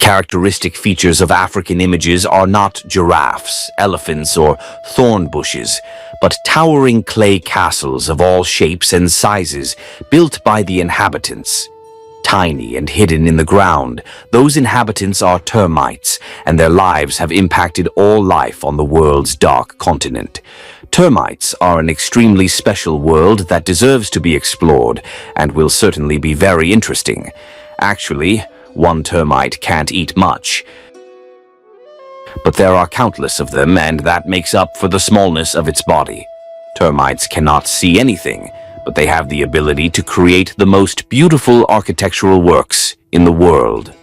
characteristic features of African images are not giraffes, elephants, or thorn bushes, but towering clay castles of all shapes and sizes built by the inhabitants. Tiny and hidden in the ground, those inhabitants are termites, and their lives have impacted all life on the world's dark continent. Termites are an extremely special world that deserves to be explored and will certainly be very interesting. Actually, one termite can't eat much, but there are countless of them, and that makes up for the smallness of its body. Termites cannot see anything, but they have the ability to create the most beautiful architectural works in the world.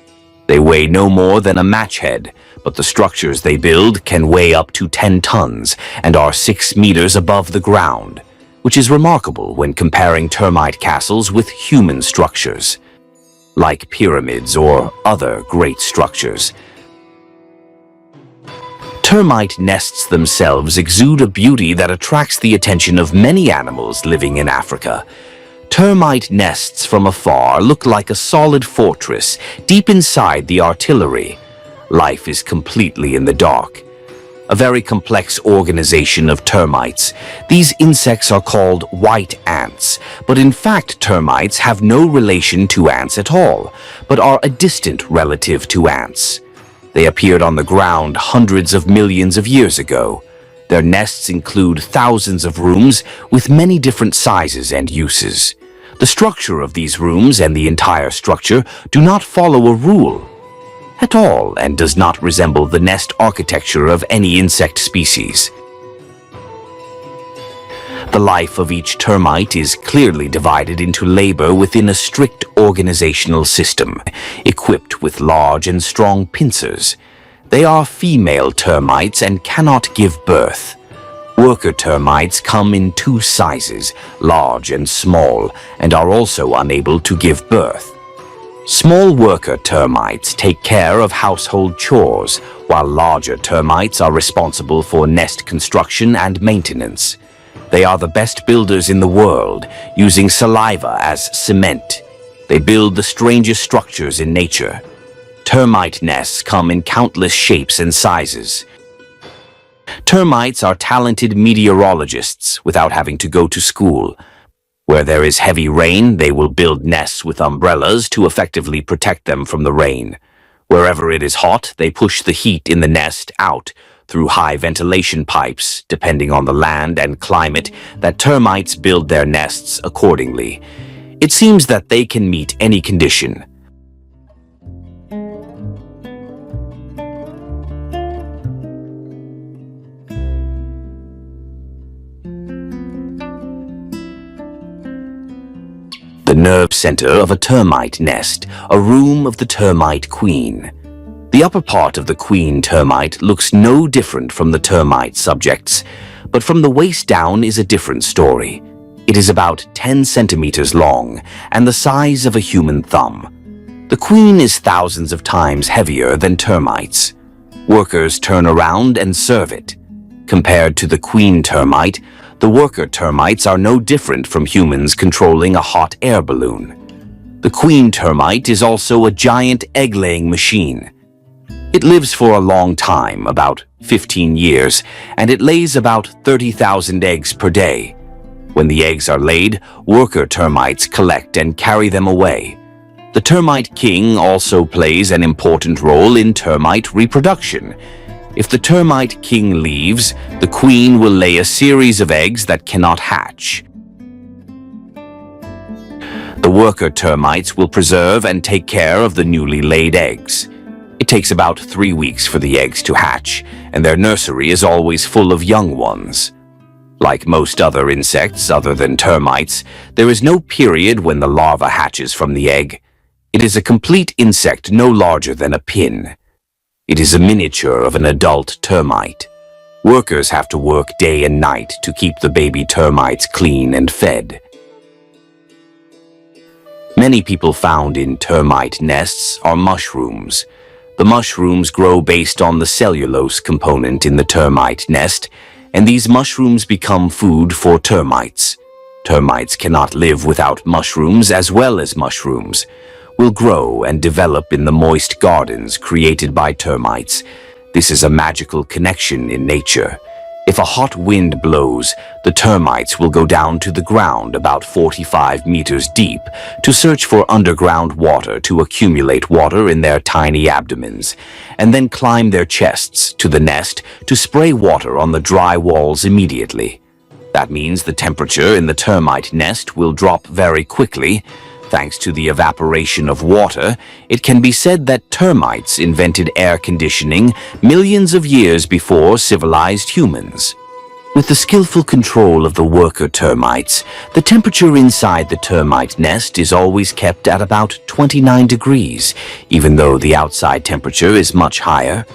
They weigh no more than a match head, but the structures they build can weigh up to 10 tons and are 6 meters above the ground, which is remarkable when comparing termite castles with human structures, like pyramids or other great structures. Termite nests themselves exude a beauty that attracts the attention of many animals living in Africa. Termite nests from afar look like a solid fortress deep inside the artillery. Life is completely in the dark. A very complex organization of termites. These insects are called white ants, but in fact termites have no relation to ants at all, but are a distant relative to ants. They appeared on the ground hundreds of millions of years ago. Their nests include thousands of rooms with many different sizes and uses. The structure of these rooms and the entire structure do not follow a rule at all and does not resemble the nest architecture of any insect species. The life of each termite is clearly divided into labor within a strict organizational system, equipped with large and strong pincers. They are female termites and cannot give birth. Worker termites come in 2 sizes, large and small, and are also unable to give birth. Small worker termites take care of household chores, while larger termites are responsible for nest construction and maintenance. They are the best builders in the world, using saliva as cement. They build the strangest structures in nature. Termite nests come in countless shapes and sizes. Termites are talented meteorologists without having to go to school. Where there is heavy rain, they will build nests with umbrellas to effectively protect them from the rain. Wherever it is hot, they push the heat in the nest out through high ventilation pipes. Depending on the land and climate, that termites build their nests accordingly. It seems that they can meet any condition. The nerve center of a termite nest, a room of the termite queen. The upper part of the queen termite looks no different from the termite subjects, but from the waist down is a different story. It is about 10 centimeters long and the size of a human thumb. The queen is thousands of times heavier than termites. Workers turn around and serve it. Compared to the queen termite, the worker termites are no different from humans controlling a hot air balloon. The queen termite is also a giant egg-laying machine. It lives for a long time, about 15 years, and it lays about 30,000 eggs per day. When the eggs are laid, worker termites collect and carry them away. The termite king also plays an important role in termite reproduction. If the termite king leaves, the queen will lay a series of eggs that cannot hatch. The worker termites will preserve and take care of the newly laid eggs. It takes about 3 weeks for the eggs to hatch, and their nursery is always full of young ones. Like most other insects other than termites, there is no period when the larva hatches from the egg. It is a complete insect no larger than a pin. It is a miniature of an adult termite. Workers have to work day and night to keep the baby termites clean and fed. Many people found in termite nests are mushrooms. The mushrooms grow based on the cellulose component in the termite nest, and these mushrooms become food for termites. Termites cannot live without mushrooms as well as mushrooms. will grow and develop in the moist gardens created by termites. This is a magical connection in nature. If a hot wind blows, the termites will go down to the ground about 45 meters deep to search for underground water to accumulate water in their tiny abdomens, and then climb their chests to the nest to spray water on the dry walls immediately. That means the temperature in the termite nest will drop very quickly. Thanks to the evaporation of water, it can be said that termites invented air conditioning millions of years before civilized humans. With the skillful control of the worker termites, the temperature inside the termite nest is always kept at about 29 degrees, even though the outside temperature is much higher.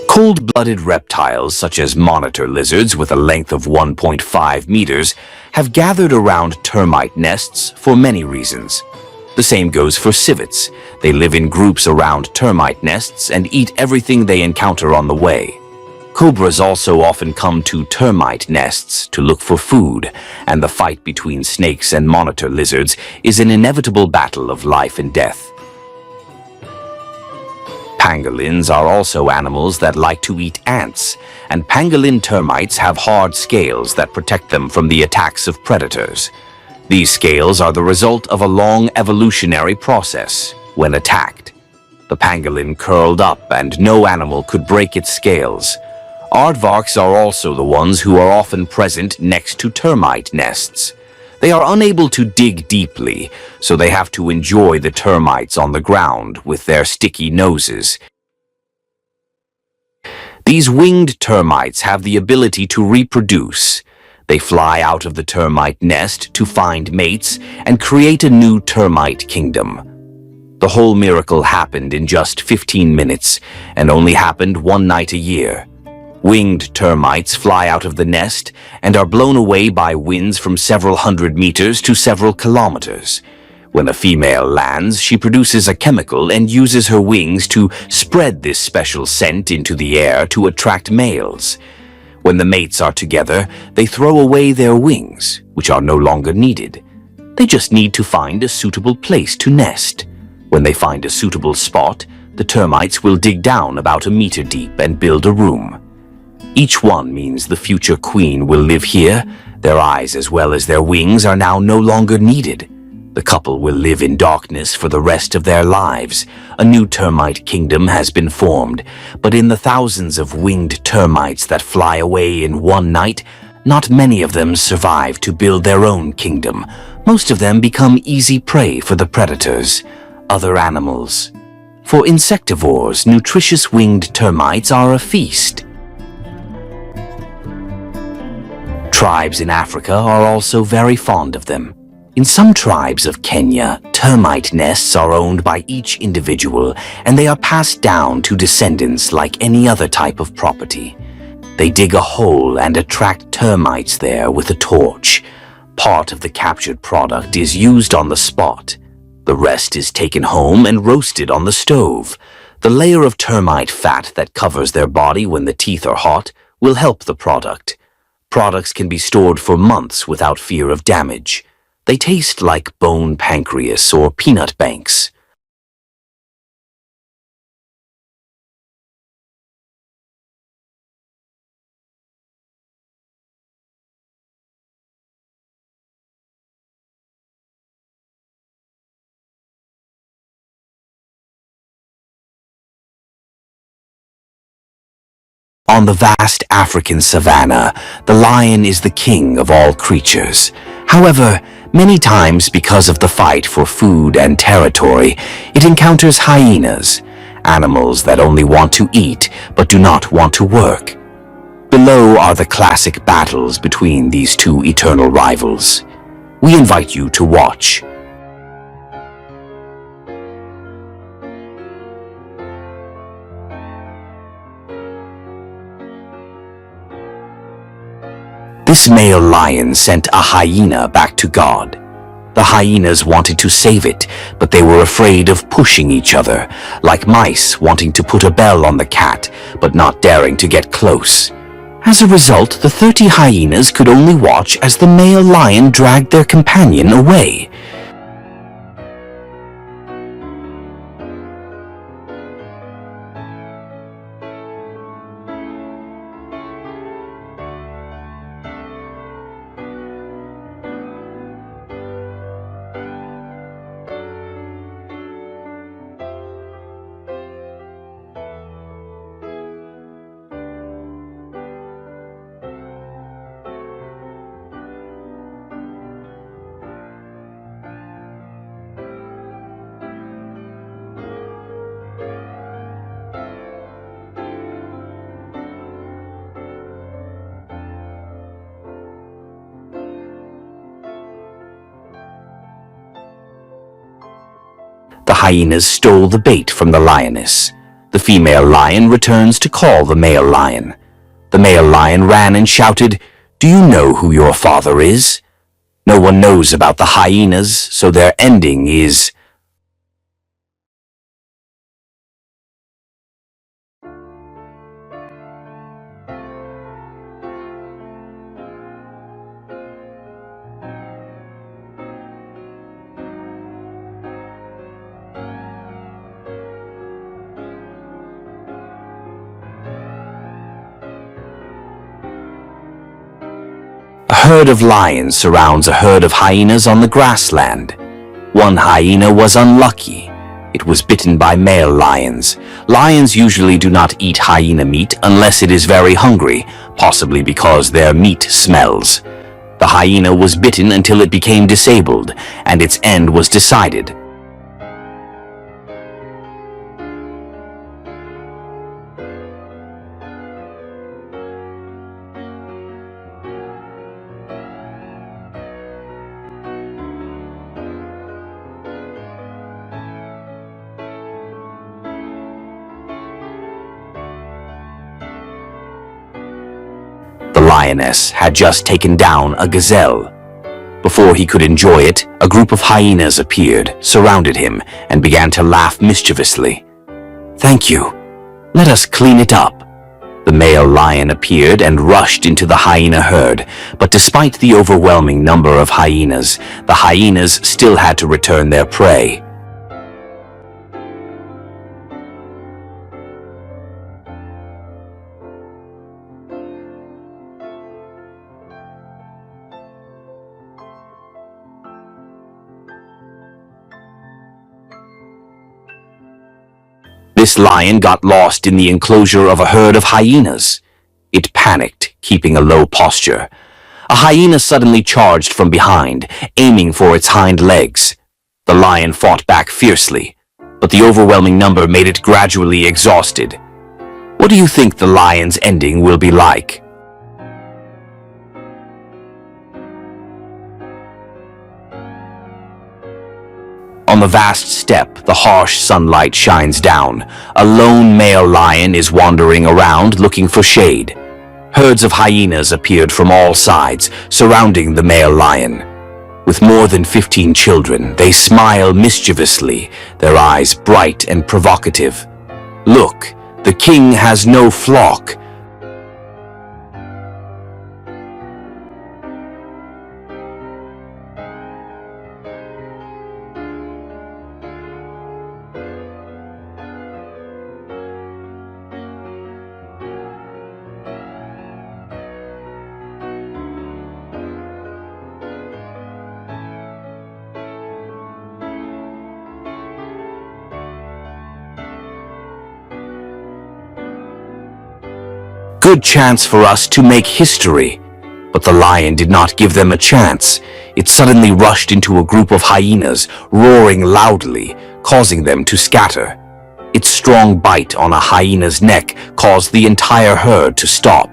Cold-blooded reptiles such as monitor lizards with a length of 1.5 meters have gathered around termite nests for many reasons. The same goes for civets. They live in groups around termite nests and eat everything they encounter on the way. Cobras also often come to termite nests to look for food, and the fight between snakes and monitor lizards is an inevitable battle of life and death. Pangolins are also animals that like to eat ants, and pangolin termites have hard scales that protect them from the attacks of predators. These scales are the result of a long evolutionary process. When attacked, the pangolin curled up and no animal could break its scales. Aardvarks are also the ones who are often present next to termite nests. They are unable to dig deeply, so they have to enjoy the termites on the ground with their sticky noses. These winged termites have the ability to reproduce. They fly out of the termite nest to find mates and create a new termite kingdom. The whole miracle happened in just 15 minutes and only happened one night a year. Winged termites fly out of the nest and are blown away by winds from several hundred meters to several kilometers. When a female lands, she produces a chemical and uses her wings to spread this special scent into the air to attract males. When the mates are together, they throw away their wings, which are no longer needed. They just need to find a suitable place to nest. When they find a suitable spot, the termites will dig down about a meter deep and build a room. Each one means the future queen will live here. Their eyes as well as their wings are now no longer needed. The couple will live in darkness for the rest of their lives. A new termite kingdom has been formed, but in the thousands of winged termites that fly away in one night, not many of them survive to build their own kingdom. Most of them become easy prey for the predators, other animals. For insectivores, nutritious winged termites are a feast. Tribes in Africa are also very fond of them. In some tribes of Kenya, termite nests are owned by each individual and they are passed down to descendants like any other type of property. They dig a hole and attract termites there with a torch. Part of the captured product is used on the spot. The rest is taken home and roasted on the stove. The layer of termite fat that covers their body when the teeth are hot will help the product. Products can be stored for months without fear of damage. They taste like bone pancreas or peanut banks. On the vast African savanna, the lion is the king of all creatures. However, many times because of the fight for food and territory, it encounters hyenas, animals that only want to eat but do not want to work. Below are the classic battles between these two eternal rivals. We invite you to watch. This male lion sent a hyena back to God. The hyenas wanted to save it, but they were afraid of pushing each other, like mice wanting to put a bell on the cat, but not daring to get close. As a result, the 30 hyenas could only watch as the male lion dragged their companion away. The hyenas stole the bait from the lioness. The female lion returns to call the male lion. The male lion ran and shouted, "Do you know who your father is?" No one knows about the hyenas, so their ending is a herd of lions surrounds a herd of hyenas on the grassland. One hyena was unlucky. It was bitten by male lions. Lions usually do not eat hyena meat unless it is very hungry, possibly because their meat smells. The hyena was bitten until it became disabled, and its end was decided. The lioness had just taken down a gazelle. Before he could enjoy it, a group of hyenas appeared, surrounded him, and began to laugh mischievously. "Thank you. Let us clean it up." The male lion appeared and rushed into the hyena herd, but despite the overwhelming number of hyenas, the hyenas still had to return their prey. This lion got lost in the enclosure of a herd of hyenas. It panicked, keeping a low posture. A hyena suddenly charged from behind, aiming for its hind legs. The lion fought back fiercely, but the overwhelming number made it gradually exhausted. What do you think the lion's ending will be like? On the vast steppe, the harsh sunlight shines down. A lone male lion is wandering around looking for shade. Herds of hyenas appeared from all sides, surrounding the male lion. With more than 15 children, they smile mischievously, their eyes bright and provocative. "Look, the king has no flock." Good chance for us to make history. But the lion did not give them a chance. It suddenly rushed into a group of hyenas, roaring loudly, causing them to scatter. Its strong bite on a hyena's neck caused the entire herd to stop.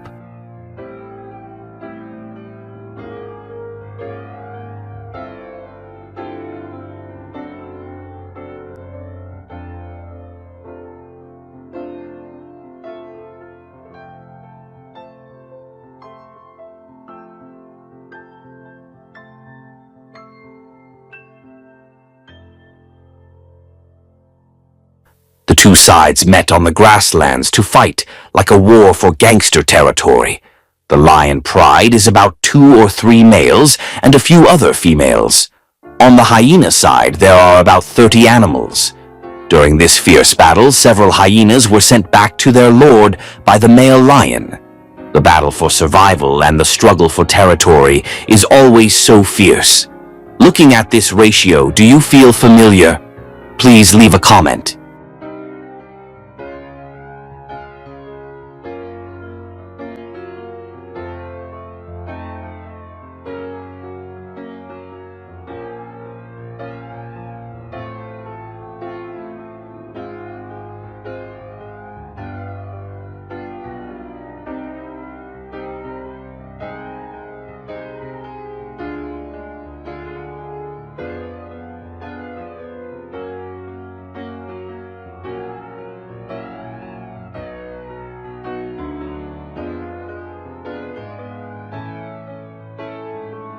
The two sides met on the grasslands to fight like a war for gangster territory. The lion pride is about 2 or 3 males and a few other females. On the hyena side, there are about 30 animals. During this fierce battle, several hyenas were sent back to their lord by the male lion. The battle for survival and the struggle for territory is always so fierce. Looking at this ratio, do you feel familiar? Please leave a comment.